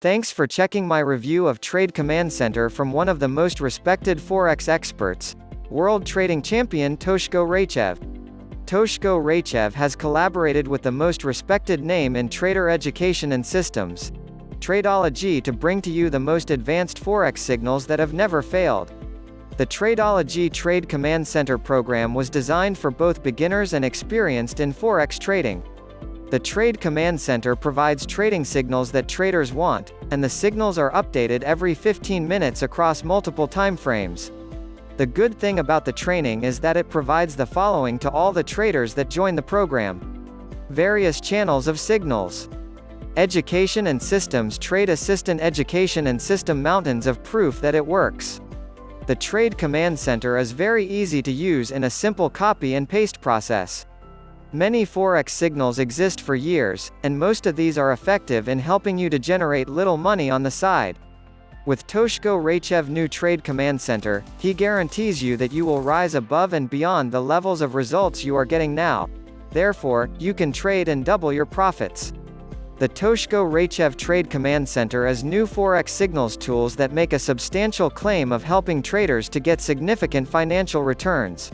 Thanks for checking my review of Trade Command Center from one of the most respected Forex experts, world trading champion Toshko Raychev. Toshko Raychev has collaborated with the most respected name in trader education and systems, Tradeology, to bring to you the most advanced Forex signals that have never failed. The Tradeology Trade Command Center program was designed for both beginners and experienced in Forex trading. The Trade Command Center provides trading signals that traders want, and the signals are updated every 15 minutes across multiple time frames. The good thing about the training is that it provides the following to all the traders that join the program. Various channels of signals. Education and systems. Trade assistant education and system mountains of proof that it works. The Trade Command Center is very easy to use in a simple copy and paste process. Many Forex signals exist for years, and most of these are effective in helping you to generate little money on the side. With Toshko Raychev new Trade Command Center, he guarantees you that you will rise above and beyond the levels of results you are getting now. Therefore, you can trade and double your profits. The Toshko Raychev Trade Command Center is new Forex signals tools that make a substantial claim of helping traders to get significant financial returns.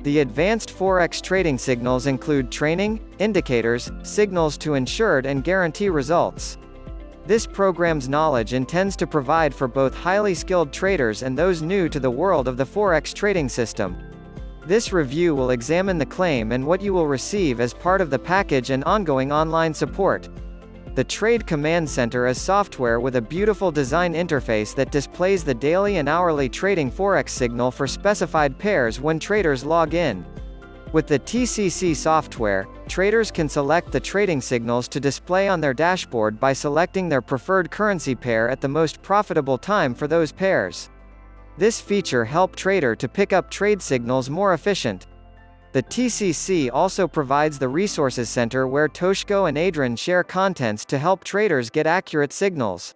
The advanced Forex trading signals include training, indicators, signals to ensured and guarantee results. This program's knowledge intends to provide for both highly skilled traders and those new to the world of the Forex trading system. This review will examine the claim and what you will receive as part of the package and ongoing online support. The Trade Command Center is software with a beautiful design interface that displays the daily and hourly trading Forex signal for specified pairs when traders log in. With the TCC software, traders can select the trading signals to display on their dashboard by selecting their preferred currency pair at the most profitable time for those pairs. This feature helps trader to pick up trade signals more efficient. The TCC also provides the Resources Center where Toshko and Adrian share contents to help traders get accurate signals.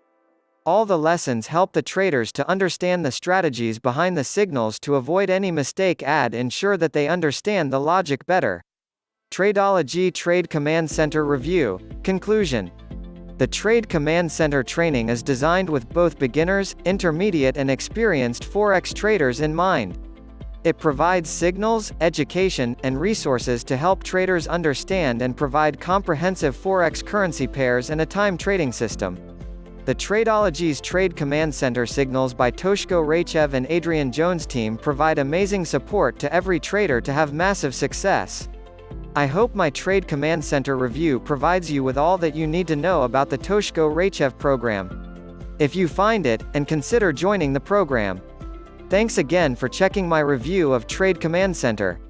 All the lessons help the traders to understand the strategies behind the signals to avoid any mistake and ensure that they understand the logic better. Tradeology Trade Command Center Review. Conclusion. The Trade Command Center training is designed with both beginners, intermediate and experienced Forex traders in mind. It provides signals, education, and resources to help traders understand and provide comprehensive Forex currency pairs and a time trading system. The Tradeology's Trade Command Center signals by Toshko Raychev and Adrian Jones' team provide amazing support to every trader to have massive success. I hope my Trade Command Center review provides you with all that you need to know about the Toshko Raychev program. If you find it, and consider joining the program. Thanks again for checking my review of Trade Command Center.